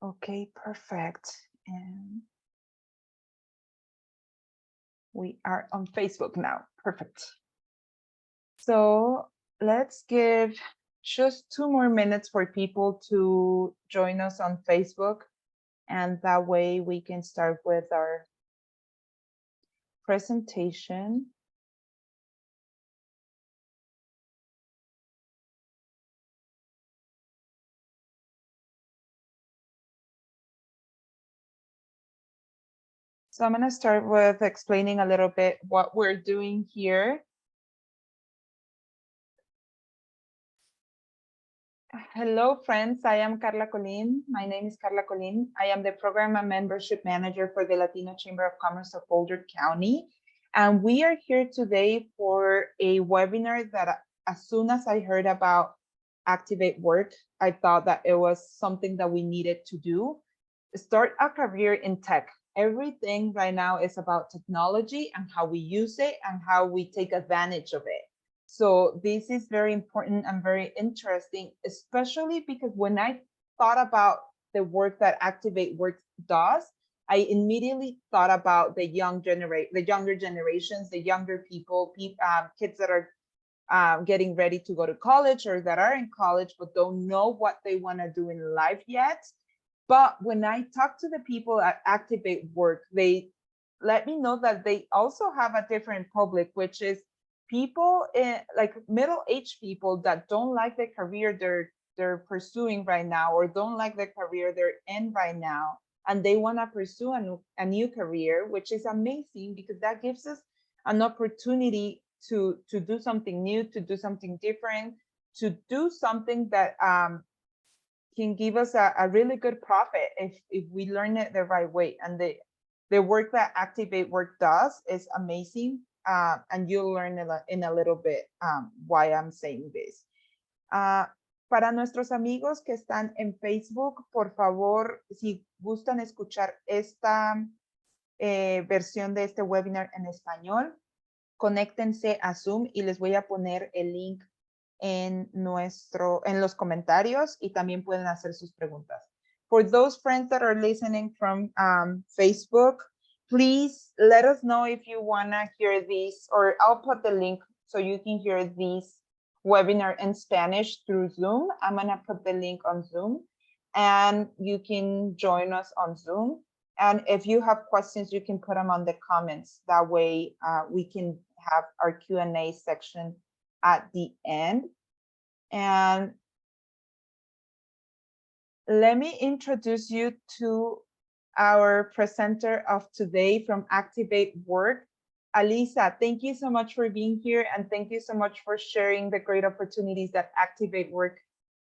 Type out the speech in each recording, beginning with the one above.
Okay, perfect. And we are on Facebook now. Perfect. So let's give just 2 more minutes for people to join us on Facebook. And that way we can start with our presentation. So I'm going to start with explaining a little bit what we're doing here. Hello, friends. I am Carla Colin. My name is Carla Colin. I am the Program and Membership Manager for the Latino Chamber of Commerce of Boulder County. And we are here today for a webinar that as soon as I heard about ActivateWork, I thought that it was something that we needed to do. Start a career in tech. Everything right now is about technology and how we use it and how we take advantage of it. So this is very important and very interesting, especially because when I thought about the work that ActivateWork does, I immediately thought about the younger generations, the younger people, kids that are getting ready to go to college or that are in college but don't know what they want to do in life yet. But when I talk to the people at ActivateWork, they let me know that they also have a different public, which is people like middle-aged people that don't like the career they're pursuing right now, or don't like the career they're in right now, and they want to pursue a new career, which is amazing because that gives us an opportunity to do something new, to do something different, to do something that can give us a really good profit if we learn it the right way. And the work that ActivateWork does is amazing. And you'll learn in a little bit why I'm saying this. Para nuestros amigos que están en Facebook, por favor, si gustan escuchar esta versión de este webinar en español, conéctense a Zoom y les voy a poner el link en los comentarios y también pueden hacer sus preguntas. For those friends that are listening from Facebook, please let us know if you want to hear this, or I'll put the link so you can hear this webinar in Spanish through Zoom. I'm going to put the link on Zoom and you can join us on Zoom. And if you have questions, you can put them on the comments. That way we can have our Q&A section at the end. And let me introduce you to our presenter of today from ActivateWork, Alyssa. Thank you so much for being here, and thank you so much for sharing the great opportunities that ActivateWork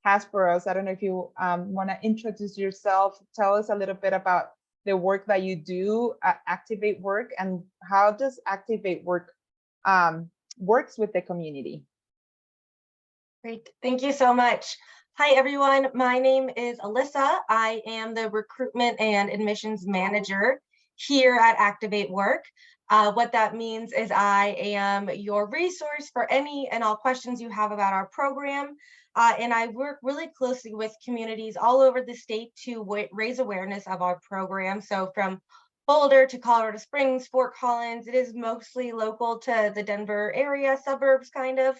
has for us. I don't know if you want to introduce yourself, tell us a little bit about the work that you do at ActivateWork, and how does ActivateWork works with the community. Great, thank you so much. Hi, everyone. My name is Alyssa. I am the recruitment and admissions manager here at ActivateWork. What that means is I am your resource for any and all questions you have about our program. And I work really closely with communities all over the state to raise awareness of our program. So from Boulder to Colorado Springs, Fort Collins, it is mostly local to the Denver area, suburbs kind of.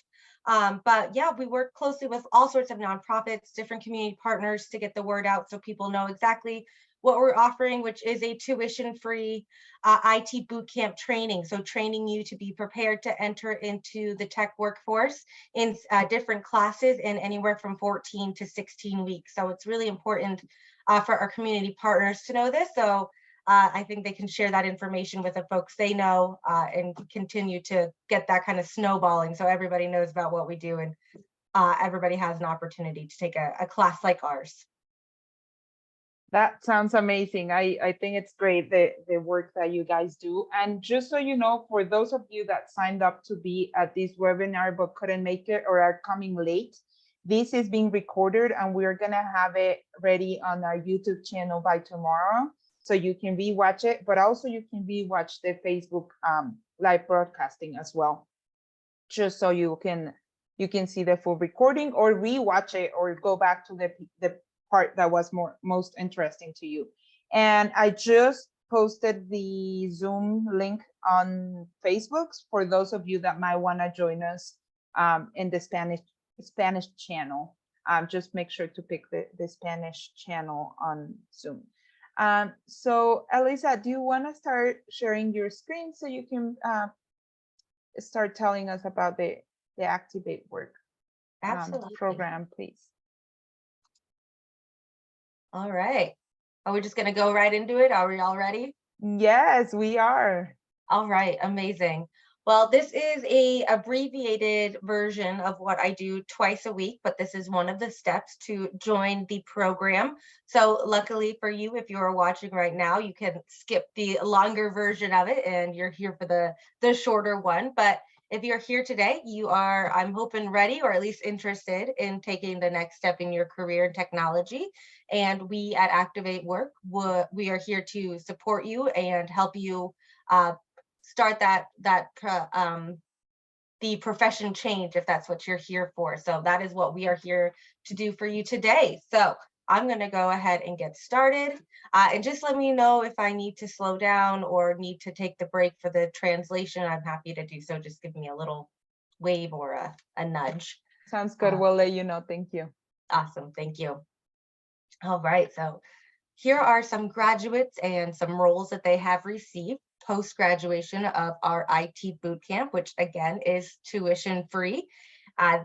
But yeah, we work closely with all sorts of nonprofits, different community partners to get the word out so people know exactly what we're offering, which is a tuition-free IT bootcamp training. So training you to be prepared to enter into the tech workforce in different classes in anywhere from 14 to 16 weeks. So it's really important for our community partners to know this. So I think they can share that information with the folks they know and continue to get that kind of snowballing so everybody knows about what we do and everybody has an opportunity to take a class like ours. That sounds amazing. I think it's great, the work that you guys do. And just so you know, for those of you that signed up to be at this webinar but couldn't make it or are coming late, this is being recorded and we're going to have it ready on our YouTube channel by tomorrow. So you can rewatch it, but also you can rewatch the Facebook live broadcasting as well, just so you can see the full recording or rewatch it or go back to the part that was most interesting to you. And I just posted the Zoom link on Facebook for those of you that might want to join us in the Spanish channel. Just make sure to pick the Spanish channel on Zoom. So Alyssa, do you want to start sharing your screen so you can start telling us about the ActivateWork program, please? All right. Are we just going to go right into it? Are we all ready? Yes, we are. All right, amazing. Well, this is a abbreviated version of what I do twice a week, but this is one of the steps to join the program. So luckily for you, if you are watching right now, you can skip the longer version of it and you're here for the shorter one. But if you're here today, you are, I'm hoping, ready or at least interested in taking the next step in your career in technology. And we at ActivateWork, we are here to support you and help you start the profession change if that's what you're here for. So that is what we are here to do for you today. So I'm going to go ahead and get started and just let me know if I need to slow down or need to take the break for the translation. I'm happy to do so. Just give me a little wave or a nudge. Sounds good. We'll let you know. Thank you. Awesome. Thank you. All right. So here are some graduates and some roles that they have received post-graduation of our IT bootcamp, which again is tuition free.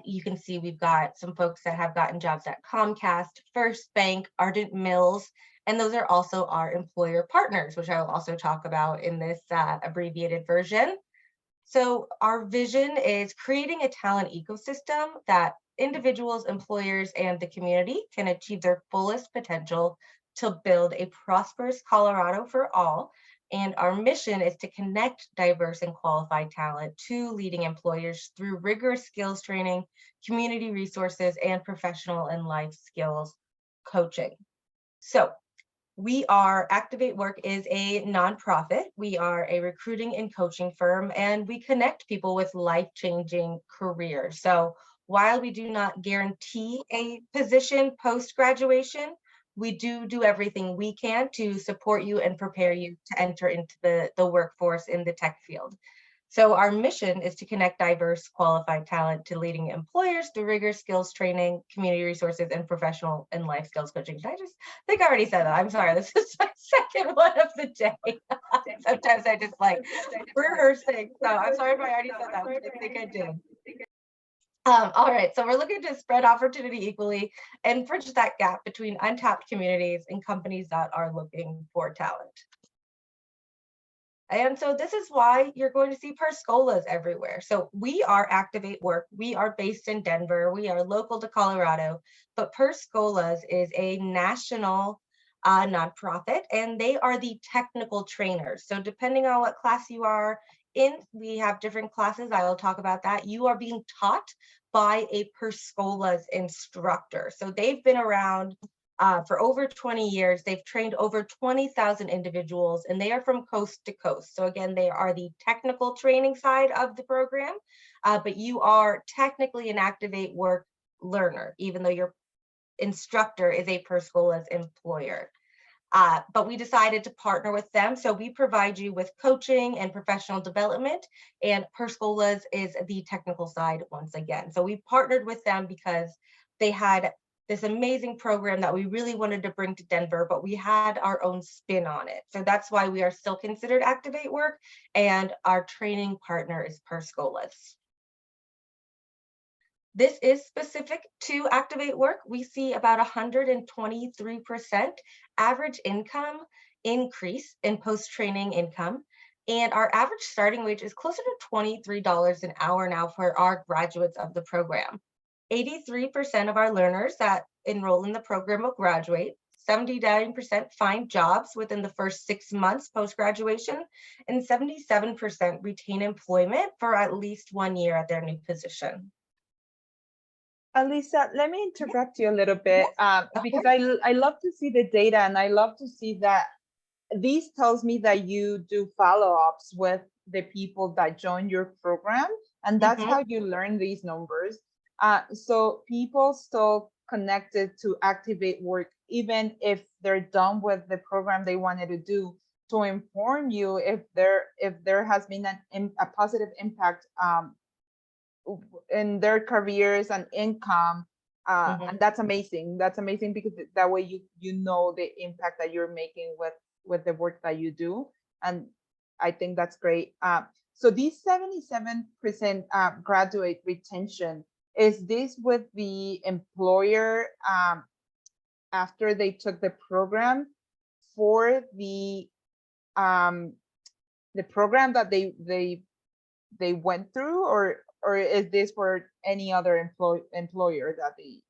You can see we've got some folks that have gotten jobs at Comcast, First Bank, Ardent Mills, and those are also our employer partners, which I will also talk about in this abbreviated version. So our vision is creating a talent ecosystem that individuals, employers, and the community can achieve their fullest potential to build a prosperous Colorado for all. And our mission is to connect diverse and qualified talent to leading employers through rigorous skills training, community resources, and professional and life skills coaching. So ActivateWork is a nonprofit. We are a recruiting and coaching firm, and we connect people with life-changing careers. So while we do not guarantee a position post-graduation, we do everything we can to support you and prepare you to enter into the workforce in the tech field. So our mission is to connect diverse, qualified talent to leading employers through rigorous skills training, community resources, and professional and life skills coaching. I think I already said that. I'm sorry. This is my second one of the day. Sometimes I just like rehearsing. So I'm sorry if I already said that. I think I did. All right, so we're looking to spread opportunity equally and bridge that gap between untapped communities and companies that are looking for talent. And so this is why you're going to see Perscolas everywhere. So we are ActivateWork. We are based in Denver. We are local to Colorado, but Perscolas is a national nonprofit, and they are the technical trainers. So depending on what class you are in, we have different classes. I will talk about that. You are being taught by a Perscolas instructor. So they've been around for over 20 years. They've trained over 20,000 individuals, and they are from coast to coast. So again, they are the technical training side of the program, but you are technically an ActivateWork learner, even though your instructor is a Perscolas employer. But we decided to partner with them. So we provide you with coaching and professional development, and Perscolas is the technical side once again. So we partnered with them because they had this amazing program that we really wanted to bring to Denver, but we had our own spin on it. So that's why we are still considered ActivateWork, and our training partner is Perscolas. This is specific to ActivateWork. We see about 123% average income increase in post-training income. And our average starting wage is closer to $23 an hour now for our graduates of the program. 83% of our learners that enroll in the program will graduate. 79% find jobs within the first 6 months post-graduation, and 77% retain employment for at least 1 year at their new position. Alyssa, let me interrupt you a little bit because I love to see the data, and I love to see that this tells me that you do follow-ups with the people that join your program, and that's how you learn these numbers. So people still connected to ActivateWork even if they're done with the program they wanted to do, to inform you if there has been a positive impact in their careers and income. And that's amazing. That's amazing because that way you know the impact that you're making with the work that you do. And I think that's great. So these 77% graduate retention, is this with the employer after they took the program for the program that they went through, or is this for any other employer that they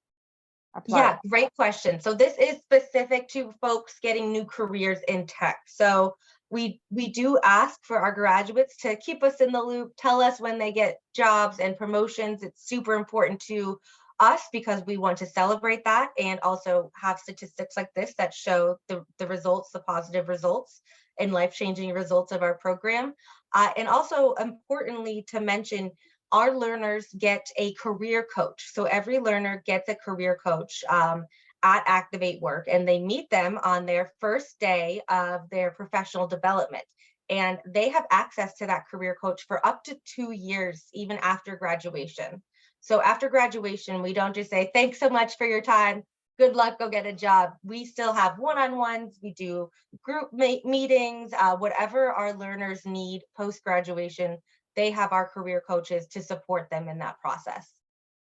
apply? Yeah, great question. So this is specific to folks getting new careers in tech. So we do ask for our graduates to keep us in the loop, tell us when they get jobs and promotions. It's super important to us because we want to celebrate that and also have statistics like this that show the results, the positive results and life-changing results of our program. And also importantly to mention, our learners get a career coach. So every learner gets a career coach at ActivateWork, and they meet them on their first day of their professional development. And they have access to that career coach for up to 2 years, even after graduation. So after graduation, we don't just say, thanks so much for your time, good luck, go get a job. We still have one-on-ones, we do group meetings, whatever our learners need post-graduation, they have our career coaches to support them in that process.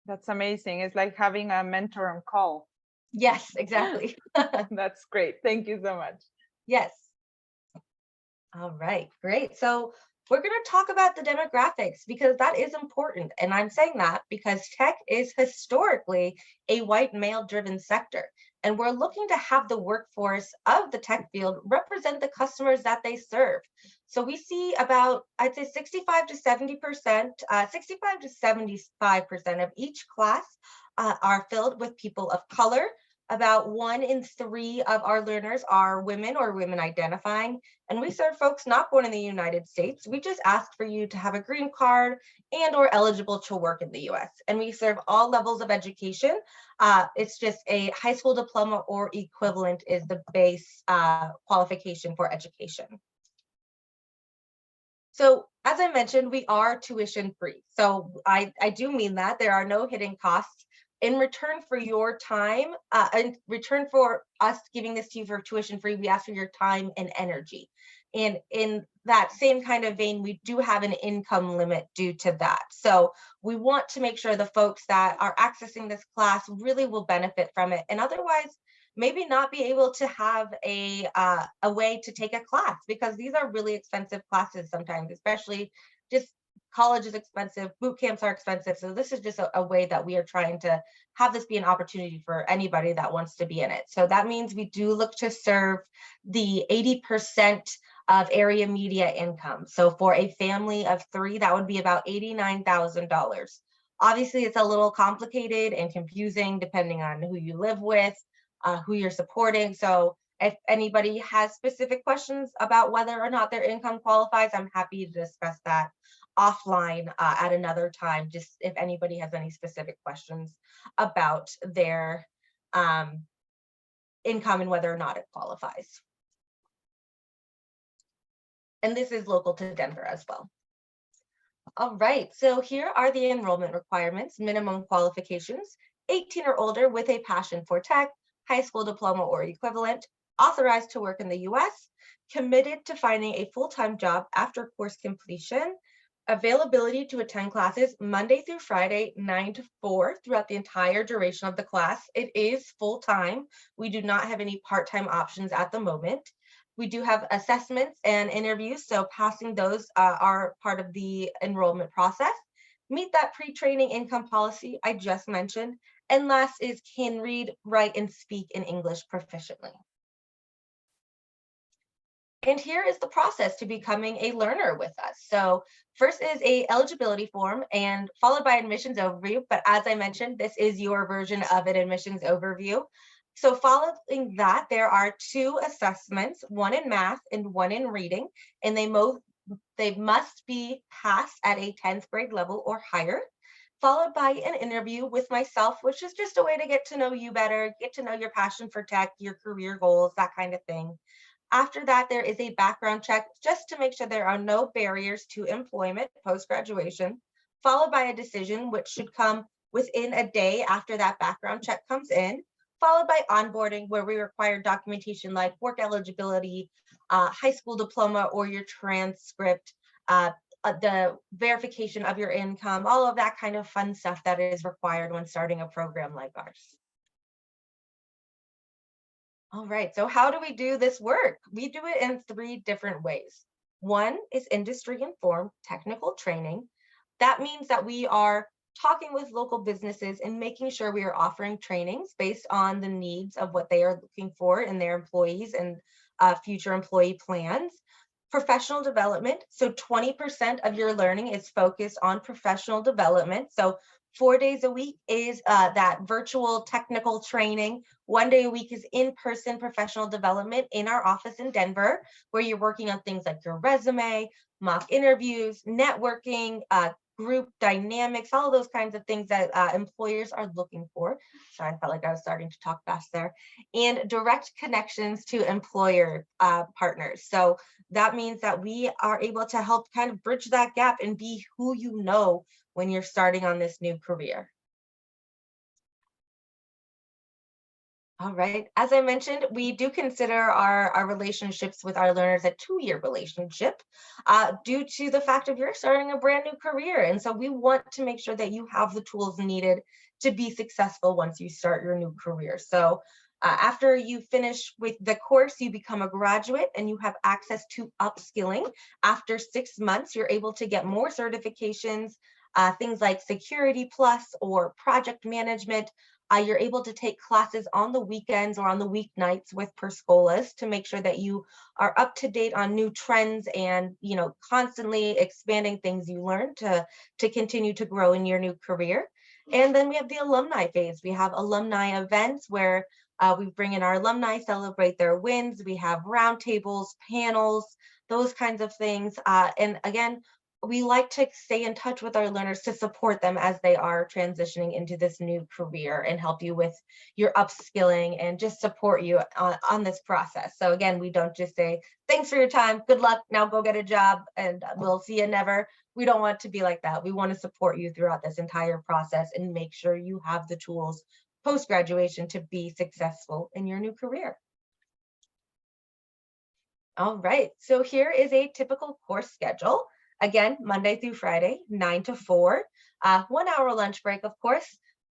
That's amazing. It's like having a mentor on call. Yes, exactly. That's great. Thank you so much. Yes. All right, great. So we're going to talk about the demographics because that is important. And I'm saying that because tech is historically a white male-driven sector. And we're looking to have the workforce of the tech field represent the customers that they serve. So we see about, I'd say 65 to 70%, 65 to 75% of each class are filled with people of color. About 1 in 3 of our learners are women or women identifying, and we serve folks not born in the United States. We just ask for you to have a green card and or eligible to work in the US. And we serve all levels of education. It's just a high school diploma or equivalent is the base qualification for education. So as I mentioned, we are tuition free. So I do mean that there are no hidden costs. In return for your time, in return for us giving this to you for tuition free, we ask for your time and energy. And in that same kind of vein, we do have an income limit due to that. So we want to make sure the folks that are accessing this class really will benefit from it, and otherwise maybe not be able to have a way to take a class, because these are really expensive classes sometimes, especially just college is expensive, boot camps are expensive. So this is just a way that we are trying to have this be an opportunity for anybody that wants to be in it. So that means we do look to serve the 80% of area media income. So for a family of 3, that would be about $89,000. Obviously, it's a little complicated and confusing depending on who you live with, who you're supporting. So if anybody has specific questions about whether or not their income qualifies, I'm happy to discuss that offline at another time, just if anybody has any specific questions about their income and whether or not it qualifies. And this is local to Denver as well. All right, so here are the enrollment requirements, minimum qualifications: 18 or older with a passion for tech, high school diploma or equivalent, authorized to work in the US, committed to finding a full-time job after course completion, availability to attend classes Monday through Friday, 9 to 4 throughout the entire duration of the class. It is full-time. We do not have any part-time options at the moment. We do have assessments and interviews, so passing those are part of the enrollment process. Meet that pre-training income policy I just mentioned. And last is can read, write, and speak in English proficiently. And here is the process to becoming a learner with us. So first is a eligibility form and followed by admissions overview. But as I mentioned, this is your version of an admissions overview. So following that, there are 2 assessments, 1 in math and 1 in reading, and they must be passed at a 10th grade level or higher. followed by an interview with myself, which is just a way to get to know you better, get to know your passion for tech, your career goals, that kind of thing. After that, there is a background check just to make sure there are no barriers to employment post-graduation, followed by a decision, which should come within a day after that background check comes in, followed by onboarding, where we require documentation like work eligibility, high school diploma, or your transcript, the verification of your income, all of that kind of fun stuff that is required when starting a program like ours. All right, so how do we do this work? We do it in 3 different ways. One is industry-informed technical training. That means that we are talking with local businesses and making sure we are offering trainings based on the needs of what they are looking for in their employees and future employee plans. Professional development, so 20% of your learning is focused on professional development. So 4 days a week is that virtual technical training. 1 day a week is in-person professional development in our office in Denver, where you're working on things like your resume, mock interviews, networking, group dynamics, all of those kinds of things that employers are looking for. Sorry, I felt like I was starting to talk fast there. And direct connections to employer partners. So that means that we are able to help kind of bridge that gap and be who you know when you're starting on this new career. All right, as I mentioned, we do consider our relationships with our learners a 2-year relationship due to the fact of you're starting a brand new career. And so we want to make sure that you have the tools needed to be successful once you start your new career. So after you finish with the course, you become a graduate and you have access to upskilling. After 6 months, you're able to get more certifications, things like Security Plus or project management. You're able to take classes on the weekends or on the weeknights with Perscolas to make sure that you are up to date on new trends and, you know, constantly expanding things you learn to continue to grow in your new career. And then we have the alumni phase. We have alumni events where we bring in our alumni, celebrate their wins. We have roundtables, panels, those kinds of things. And again, we like to stay in touch with our learners to support them as they are transitioning into this new career and help you with your upskilling and just support you on this process. So again, we don't just say, thanks for your time, good luck, now go get a job, and we'll see you never. We don't want to be like that. We want to support you throughout this entire process and make sure you have the tools post-graduation to be successful in your new career. All right, so here is a typical course schedule. Again, Monday through Friday, 9 to 4, 1 hour lunch break, of course.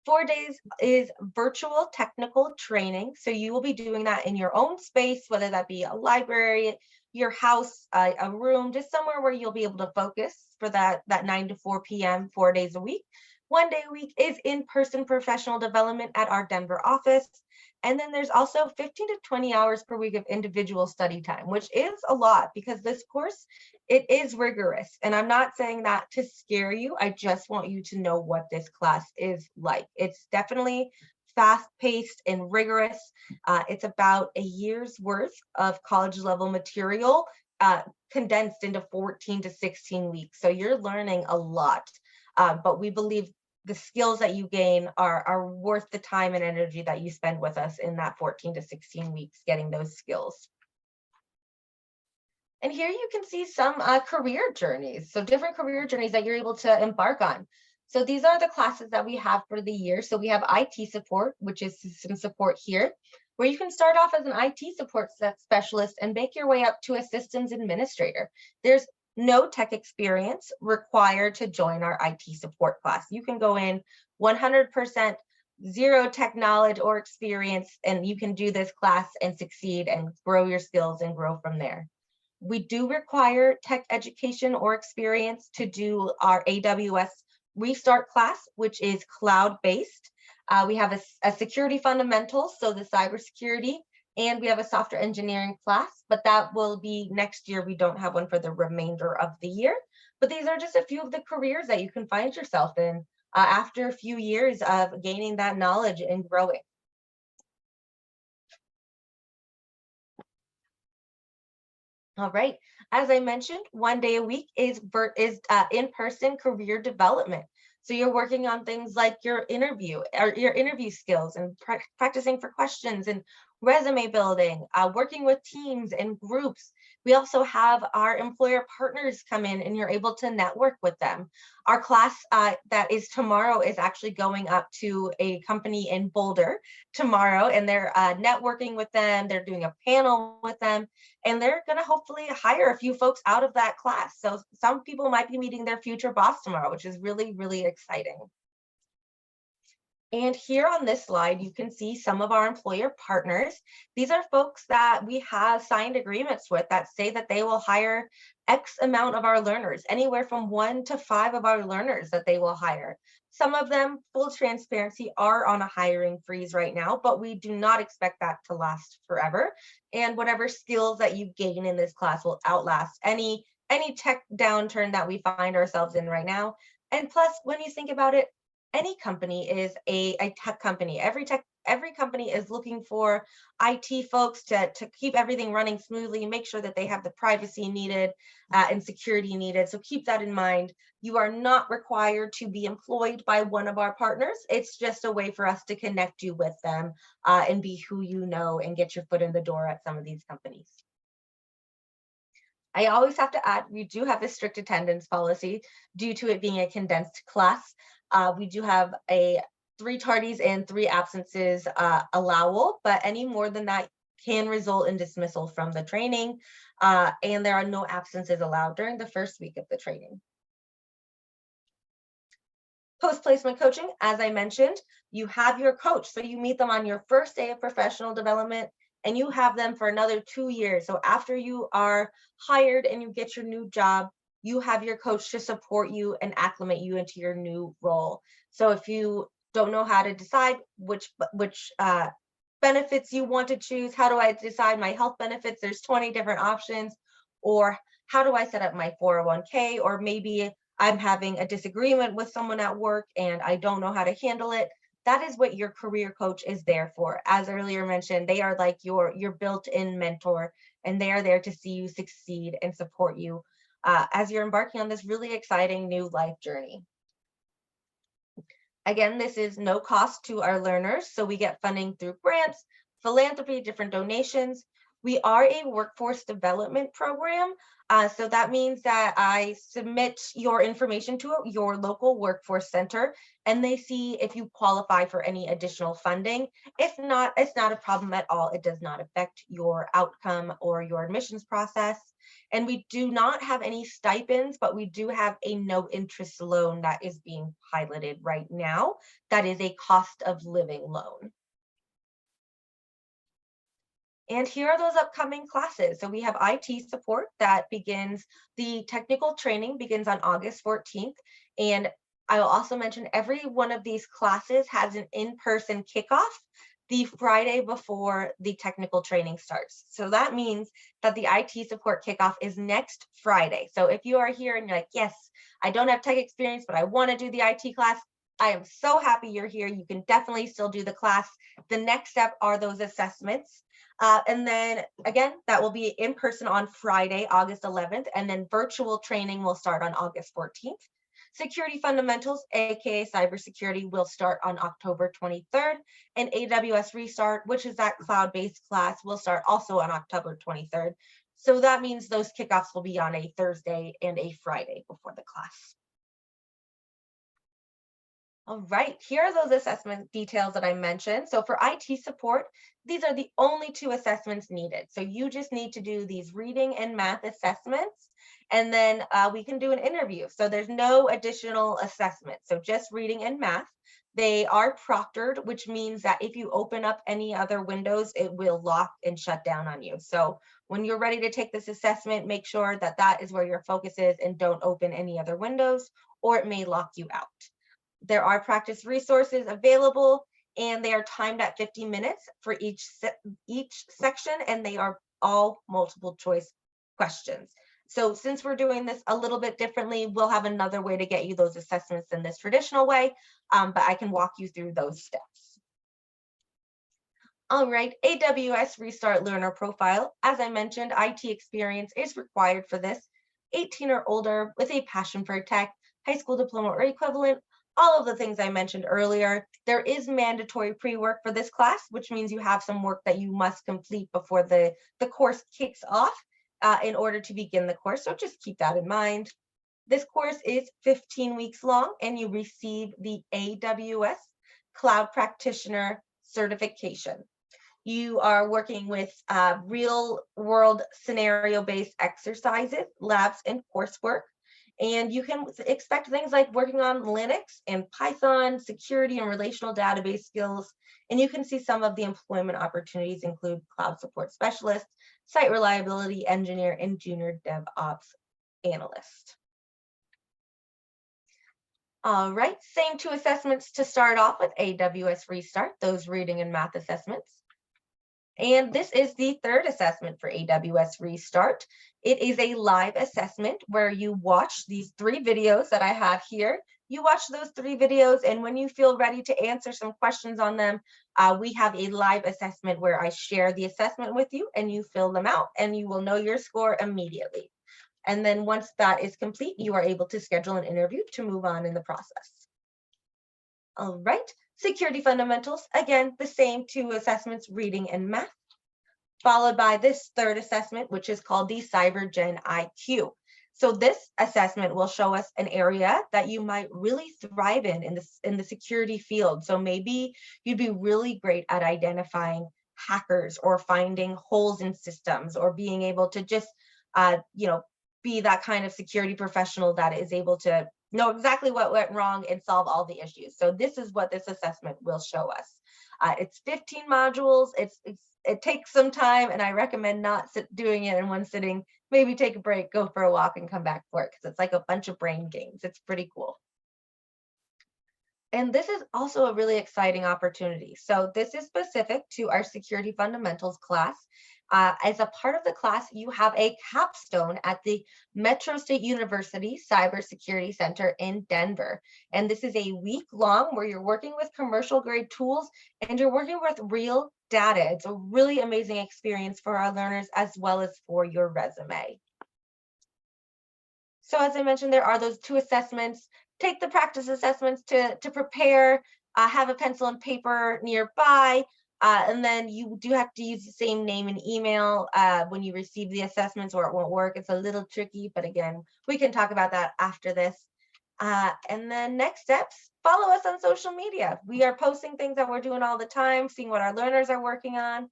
4 days is virtual technical training. So you will be doing that in your own space, whether that be a library, your house, a room, just somewhere where you'll be able to focus for that 9 to 4 p.m., 4 days a week. 1 day a week is in-person professional development at our Denver office. And then there's also 15 to 20 hours per week of individual study time, which is a lot because this course, it is rigorous. And I'm not saying that to scare you. I just want you to know what this class is like. It's definitely fast-paced and rigorous. It's about a year's worth of college level material condensed into 14 to 16 weeks. So you're learning a lot. But we believe the skills that you gain are worth the time and energy that you spend with us in that 14 to 16 weeks getting those skills. And here you can see some career journeys. So different career journeys that you're able to embark on. So these are the classes that we have for the year. So we have IT support, which is system support here, where you can start off as an IT support specialist and make your way up to a systems administrator. There's no tech experience required to join our IT support class. You can go in 100% zero tech knowledge or experience, and you can do this class and succeed and grow your skills and grow from there. We do require tech education or experience to do our AWS Restart class, which is cloud-based. We have a security fundamentals, so the cybersecurity, and we have a software engineering class, but that will be next year. We don't have one for the remainder of the year, but these are just a few of the careers that you can find yourself in after a few years of gaining that knowledge and growing. All right, as I mentioned, 1 day a week is in-person career development. So you're working on things like your interview or your interview skills and practicing for questions and resume building, working with teams and groups. We also have our employer partners come in and you're able to network with them. Our class that is tomorrow is actually going up to a company in Boulder tomorrow, and they're networking with them. They're doing a panel with them, and they're going to hopefully hire a few folks out of that class. So some people might be meeting their future boss tomorrow, which is really, really exciting. And here on this slide, you can see some of our employer partners. These are folks that we have signed agreements with that say that they will hire X amount of our learners, anywhere from 1 to 5 of our learners that they will hire. Some of them, full transparency, are on a hiring freeze right now, but we do not expect that to last forever. And whatever skills that you gain in this class will outlast any tech downturn that we find ourselves in right now. And plus, when you think about it, any company is a tech company. Every company is looking for IT folks to keep everything running smoothly, make sure that they have the privacy needed and security needed. So keep that in mind. You are not required to be employed by one of our partners. It's just a way for us to connect you with them and be who you know and get your foot in the door at some of these companies. I always have to add, we do have a strict attendance policy due to it being a condensed class. We do have a 3 tardies and 3 absences allowable, but any more than that can result in dismissal from the training, and there are no absences allowed during the first week of the training. Post-placement coaching, as I mentioned, you have your coach. So you meet them on your first day of professional development, and you have them for another 2 years. So after you are hired and you get your new job, you have your coach to support you and acclimate you into your new role. So if you don't know how to decide which benefits you want to choose, how do I decide my health benefits? There's 20 different options. Or how do I set up my 401k? Or maybe I'm having a disagreement with someone at work and I don't know how to handle it. That is what your career coach is there for. As earlier mentioned, they are like your built-in mentor, and they are there to see you succeed and support you as you're embarking on this really exciting new life journey. Again, this is no cost to our learners, so we get funding through grants, philanthropy, different donations. We are a workforce development program, so that means that I submit your information to your local workforce center, and they see if you qualify for any additional funding. If not, it's not a problem at all. It does not affect your outcome or your admissions process. And we do not have any stipends, but we do have a no interest loan that is being piloted right now. That is a cost of living loan. And here are those upcoming classes. So we have IT support that begins, the technical training begins on August 14th. And I will also mention every one of these classes has an in-person kickoff the Friday before the technical training starts. So that means that the IT support kickoff is next Friday. So if you are here and you're like, yes, I don't have tech experience, but I want to do the IT class, I am so happy you're here. You can definitely still do the class. The next step are those assessments. And then again, that will be in person on Friday, August 11th, and then virtual training will start on August 14th. Security fundamentals, aka cybersecurity, will start on October 23rd, and AWS Restart, which is that cloud-based class, will start also on October 23rd. So that means those kickoffs will be on a Thursday and a Friday before the class. All right, here are those assessment details that I mentioned. So for IT support, these are the only 2 assessments needed. So you just need to do these reading and math assessments, and then we can do an interview. So there's no additional assessment. So just reading and math. They are proctored, which means that if you open up any other windows, it will lock and shut down on you. So when you're ready to take this assessment, make sure that that is where your focus is and don't open any other windows, or it may lock you out. There are practice resources available, and they are timed at 50 minutes for each section, and they are all multiple choice questions. So since we're doing this a little bit differently, we'll have another way to get you those assessments in this traditional way, but I can walk you through those steps. All right, AWS Restart Learner Profile. As I mentioned, IT experience is required for this. 18 or older with a passion for tech, high school diploma or equivalent, all of the things I mentioned earlier. There is mandatory pre-work for this class, which means you have some work that you must complete before the course kicks off in order to begin the course. So just keep that in mind. This course is 15 weeks long, and you receive the AWS Cloud Practitioner certification. You are working with real world scenario-based exercises, labs, and coursework. And you can expect things like working on Linux and Python, security and relational database skills. And you can see some of the employment opportunities include cloud support specialist, site reliability engineer, and junior DevOps analyst. All right, same two assessments to start off with. AWS Restart, those reading and math assessments. And this is the third assessment for AWS Restart. It is a live assessment where you watch these 3 videos that I have here. You watch those 3 videos, and when you feel ready to answer some questions on them, we have a live assessment where I share the assessment with you and you fill them out, and you will know your score immediately. And then once that is complete, you are able to schedule an interview to move on in the process. All right. Security fundamentals, again, the same 2 assessments, reading and math, followed by this third assessment, which is called the CyberGen IQ. So this assessment will show us an area that you might really thrive in the security field. So maybe you'd be really great at identifying hackers or finding holes in systems, or being able to just, be that kind of security professional that is able to know exactly what went wrong and solve all the issues. So this is what this assessment will show us. It's 15 modules. It takes some time, and I recommend not doing it in one sitting. Maybe take a break, go for a walk, and come back for it, because it's like a bunch of brain games. It's pretty cool. And this is also a really exciting opportunity. So this is specific to our security fundamentals class. As a part of the class, you have a capstone at the Metro State University Cybersecurity Center in Denver. And this is a week long where you're working with commercial grade tools and you're working with real data. It's a really amazing experience for our learners as well as for your resume. So as I mentioned, there are those 2 assessments. Take the practice assessments to prepare, have a pencil and paper nearby. And then you do have to use the same name and email when you receive the assessments, or it won't work. It's a little tricky, but again, we can talk about that after this. And then next steps, follow us on social media. We are posting things that we're doing all the time, seeing what our learners are working on.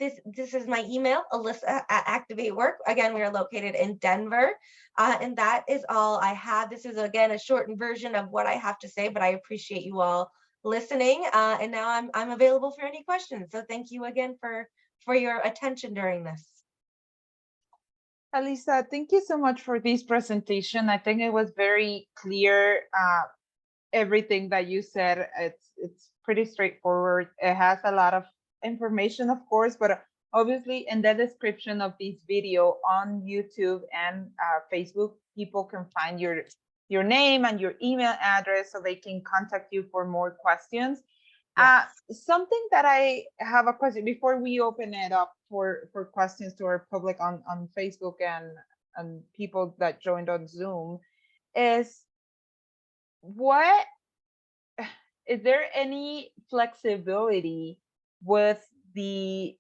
This is my email, Alyssa at ActivateWork. Again, we are located in Denver. And that is all I have. This is, again, a shortened version of what I have to say, but I appreciate you all listening. And now I'm available for any questions. So thank you again for your attention during this. Alyssa, thank you so much for this presentation. I think it was very clear. Everything that you said, it's pretty straightforward. It has a lot of information, of course, but obviously in the description of this video on YouTube and Facebook, people can find your name and your email address so they can contact you for more questions. Yes. Something that I have a question before we open it up for questions to our public on Facebook and people that joined on Zoom is, what is there any flexibility with the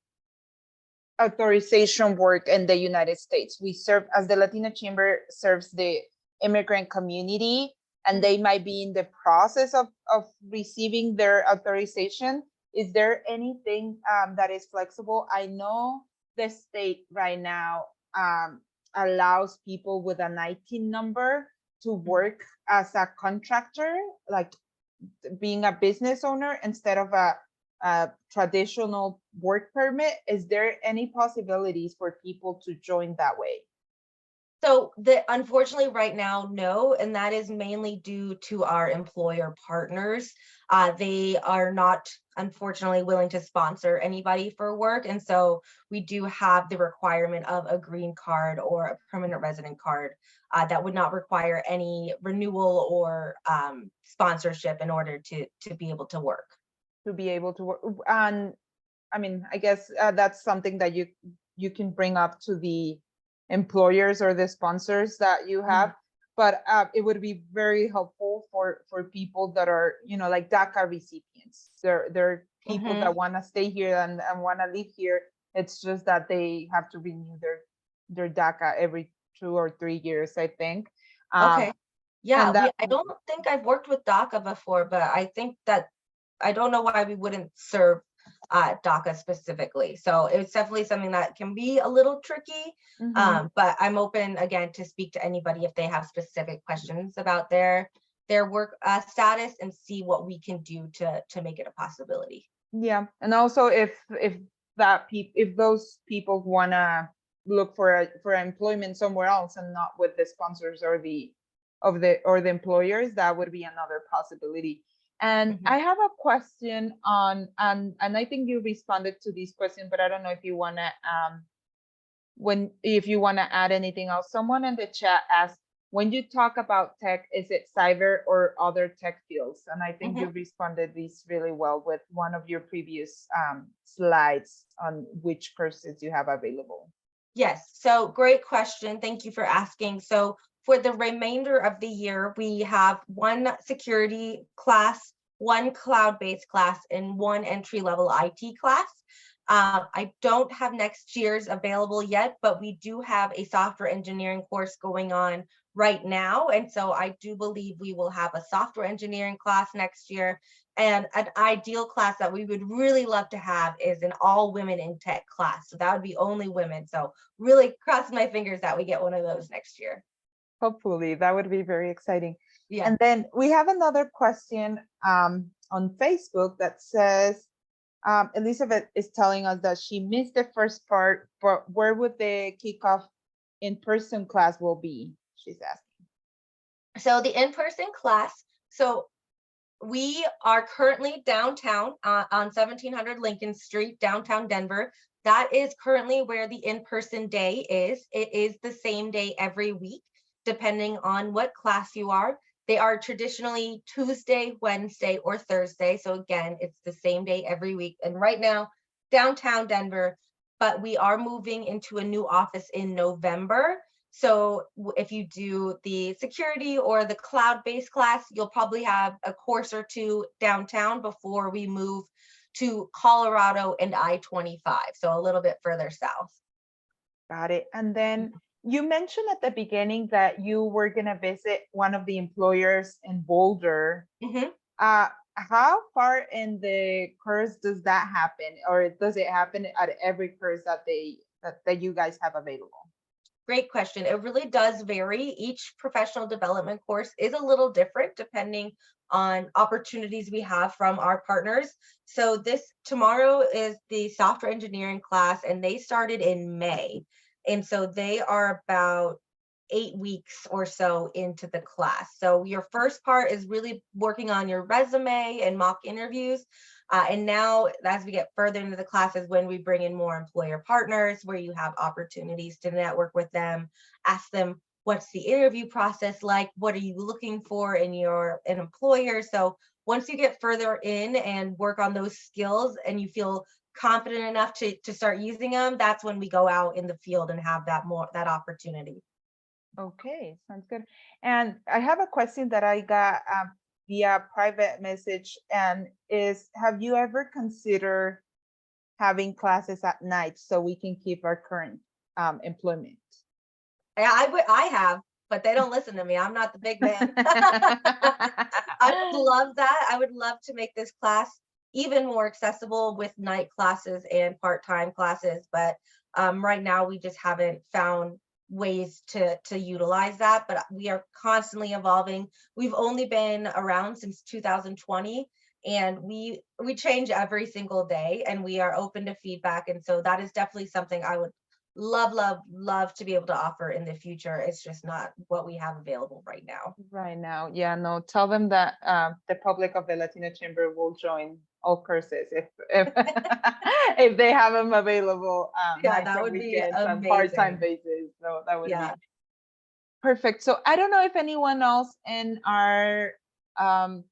authorization work in the United States? We serve, as the Latino Chamber serves the immigrant community, and they might be in the process of receiving their authorization. Is there anything that is flexible? I know the state right now allows people with an IT number to work as a contractor, like being a business owner instead of a traditional work permit. Is there any possibilities for people to join that way? So unfortunately right now, no, and that is mainly due to our employer partners. They are not, unfortunately, willing to sponsor anybody for work. And so we do have the requirement of a green card or a permanent resident card that would not require any renewal or sponsorship in order to be able to work. To be able to work. And I mean, I guess that's something that you can bring up to the employers or the sponsors that you have. but it would be very helpful for people that are, like DACA recipients. They're people that want to stay here and want to live here. It's just that they have to renew their DACA every 2 or 3 years, I think. Okay. Yeah, and that I don't think I've worked with DACA before, but I think that I don't know why we wouldn't serve DACA specifically. So it's definitely something that can be a little tricky. But I'm open again to speak to anybody if they have specific questions about their work status and see what we can do to make it a possibility. Yeah, and also if those people wanna look for employment somewhere else and not with the sponsors or the employers, that would be another possibility. And I have a question on, and I think you responded to this question, but I don't know if you wanna if you wanna add anything else. Someone in the chat asked, when you talk about tech, is it cyber or other tech fields? And I think you responded this really well with one of your previous slides on which courses you have available. Yes, so great question. Thank you for asking. So for the remainder of the year, we have one security class, one cloud-based class, and one entry-level IT class. I don't have next year's available yet, but we do have a software engineering course going on right now. And so I do believe we will have a software engineering class next year. And an ideal class that we would really love to have is an all women in tech class. So that would be only women. So really cross my fingers that we get one of those next year. Hopefully, that would be very exciting. Yeah. And then we have another question on Facebook that says, Elizabeth is telling us that she missed the first part, but where would the kickoff in-person class will be? She's asking. So the in-person class, so we are currently downtown on 1700 Lincoln Street, downtown Denver. That is currently where the in-person day is. It is the same day every week, depending on what class you are. They are traditionally Tuesday, Wednesday, or Thursday. So again, it's the same day every week. And right now, downtown Denver, but we are moving into a new office in November. So if you do the security or the cloud-based class, you'll probably have a course or two downtown before we move to Colorado and I-25, so a little bit further south. Got it. And then you mentioned at the beginning that you were going to visit one of the employers in Boulder. How far in the course does that happen, or does it happen at every course that you guys have available? Great question. It really does vary. Each professional development course is a little different depending on opportunities we have from our partners. So tomorrow is the software engineering class, and they started in May. And so they are about 8 weeks or so into the class. So your first part is really working on your resume and mock interviews. And now as we get further into the classes, when we bring in more employer partners, where you have opportunities to network with them, ask them, what's the interview process like? What are you looking for in an employer? So once you get further in and work on those skills and you feel confident enough to start using them, that's when we go out in the field and have that opportunity. Okay, sounds good. And I have a question that I got via private message, and have you ever considered having classes at night so we can keep our current employment? Yeah, I have, but they don't listen to me. I'm not the big man. I would love that. I would love to make this class even more accessible with night classes and part-time classes, but right now we just haven't found ways to utilize that, but we are constantly evolving. We've only been around since 2020, and we change every single day, and we are open to feedback. And so that is definitely something I would love to be able to offer in the future. It's just not what we have available right now. Right now, yeah, no, tell them that the public of the Latino Chamber will join all courses if if they have them available. Yeah, that would be amazing. Part-time basis. So that would be perfect. So I don't know if anyone else in our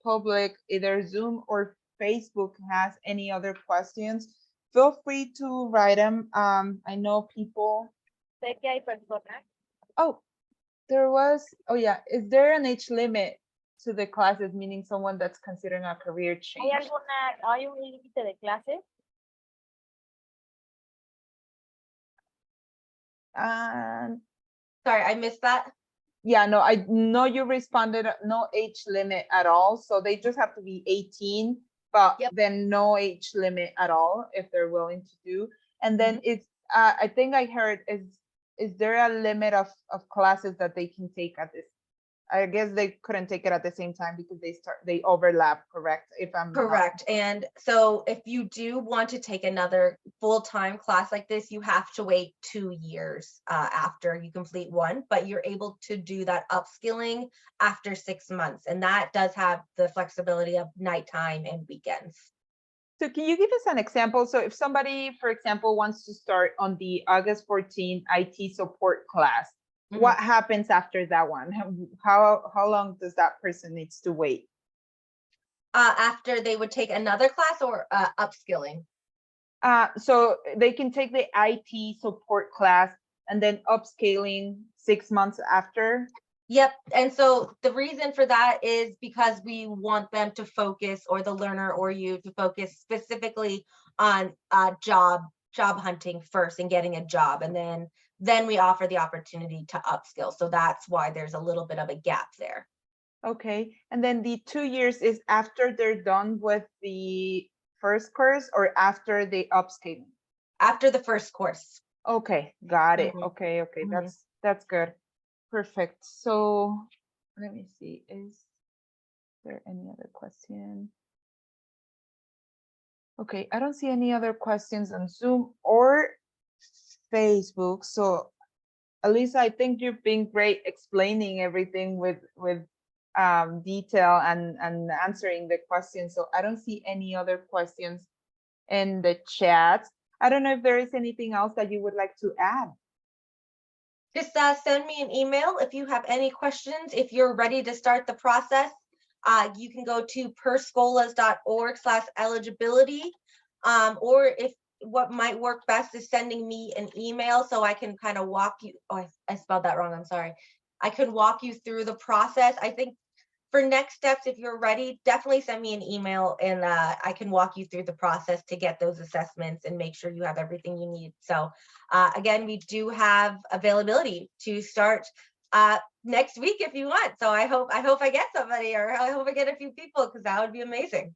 public, either Zoom or Facebook, has any other questions. Feel free to write them. I know people. Oh, there was, oh yeah, is there an age limit to the classes, meaning someone that's considering a career change? ¿Hay un límite de clases? And Sorry, I missed that. yeah, no, I know you responded no age limit at all. So they just have to be 18, but Yep. then no age limit at all if they're willing to do. And then it's, I think I heard, is there a limit of classes that they can take at this? I guess they couldn't take it at the same time because they overlap, correct? If I'm not- Correct. And so if you do want to take another full-time class like this, you have to wait 2 years after you complete one, but you're able to do that upskilling after 6 months. And that does have the flexibility of nighttime and weekends. So can you give us an example? So if somebody, for example, wants to start on the August 14 IT support class, what happens after that one? How long does that person needs to wait? After they would take another class or upskilling? So they can take the IT support class and then upscaling 6 months after? Yep. And so the reason for that is because we want them to focus, or the learner or you to focus specifically on job hunting first and getting a job. And then we offer the opportunity to upskill. So that's why there's a little bit of a gap there. Okay. And then the 2 years is after they're done with the first course or after the upscaling? After the first course. Okay, got it. Okay, that's good. Perfect. So let me see, is there any other question? Okay, I don't see any other questions on Zoom or Facebook. So Alyssa, I think you've been great explaining everything with detail and answering the questions. So I don't see any other questions in the chat. I don't know if there is anything else that you would like to add. Just send me an email if you have any questions. If you're ready to start the process, you can go to perscholas.org/eligibility. Or if what might work best is sending me an email so I can kind of walk you. Oh, I spelled that wrong. I'm sorry. I can walk you through the process. I think for next steps, if you're ready, definitely send me an email and I can walk you through the process to get those assessments and make sure you have everything you need. So again, we do have availability to start next week if you want. So I hope I get somebody, or I hope I get a few people, because that would be amazing.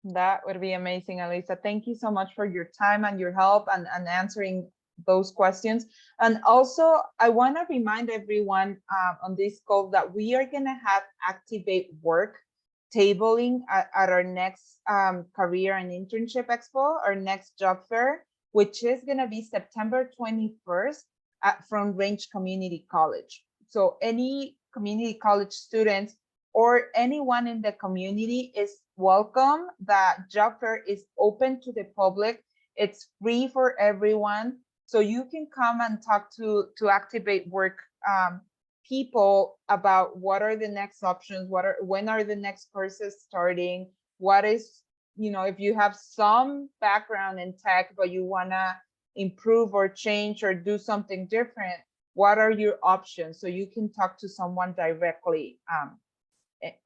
That would be amazing, Alyssa. Thank you so much for your time and your help and answering those questions. And also, I want to remind everyone on this call that we are going to have ActivateWork tabling at our next career and internship expo, our next job fair, which is going to be September 21st at Front Range Community College. So any community college students or anyone in the community is welcome. That job fair is open to the public. It's free for everyone. So you can come and talk to ActivateWork people about what are the next options, when are the next courses starting, what is, if you have some background in tech, but you want to improve or change or do something different, what are your options? So you can talk to someone directly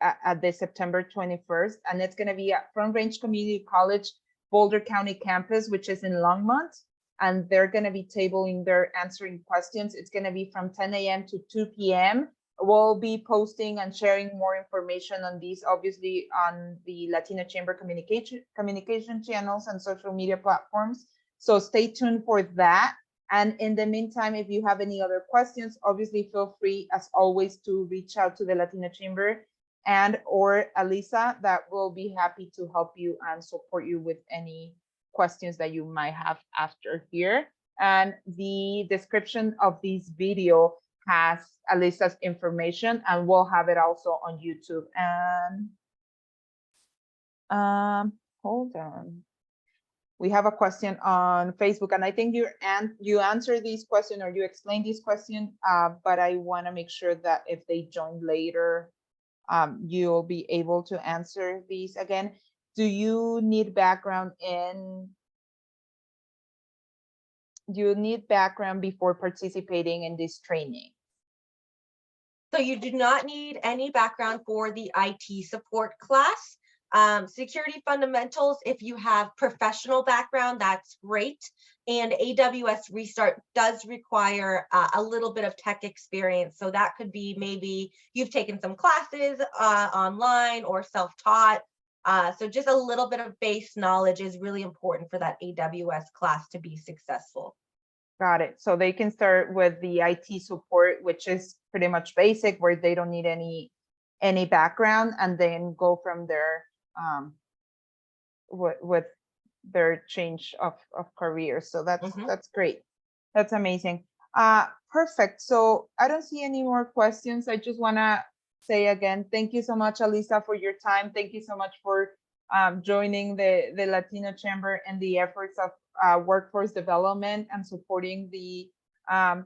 at the September 21st. And it's going to be at Front Range Community College, Boulder County campus, which is in Longmont. And they're going to be tabling their answering questions. It's going to be from 10 a.m. to 2 p.m. We'll be posting and sharing more information on these, obviously, on the Latino Chamber communication channels and social media platforms. So stay tuned for that. And in the meantime, if you have any other questions, obviously feel free, as always, to reach out to the Latino Chamber and or Alyssa, that will be happy to help you and support you with any questions that you might have after here. And the description of this video has Alyssa's information, and we'll have it also on YouTube. And hold on. We have a question on Facebook, and I think you answer these questions or you explain these questions, but I want to make sure that if they join later, you'll be able to answer these again. Do you need background before participating in this training? So you do not need any background for the IT support class. Security fundamentals, if you have professional background, that's great. And AWS Restart does require a little bit of tech experience. So that could be maybe you've taken some classes online or self-taught. So just a little bit of base knowledge is really important for that AWS class to be successful. Got it. So they can start with the IT support, which is pretty much basic, where they don't need any background, and then go from there with their change of career. So that's great. That's amazing. Perfect. So I don't see any more questions. I just want to say again, thank you so much, Alyssa, for your time. Thank you so much for joining the Latino Chamber and the efforts of workforce development and supporting the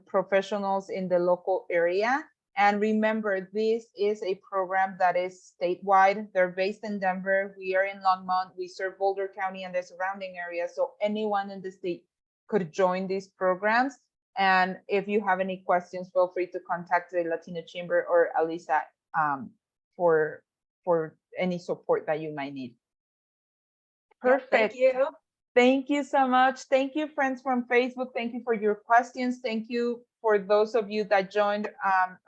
professionals in the local area. And remember, this is a program that is statewide. They're based in Denver. We are in Longmont. We serve Boulder County and the surrounding areas. So anyone in the state could join these programs. And if you have any questions, feel free to contact the Latino Chamber or Alyssa for any support that you might need. Perfect. Thank you. Thank you so much. Thank you, friends from Facebook. Thank you for your questions. Thank you for those of you that joined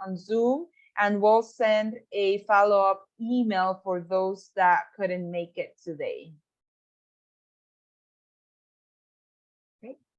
on Zoom. And we'll send a follow-up email for those that couldn't make it today.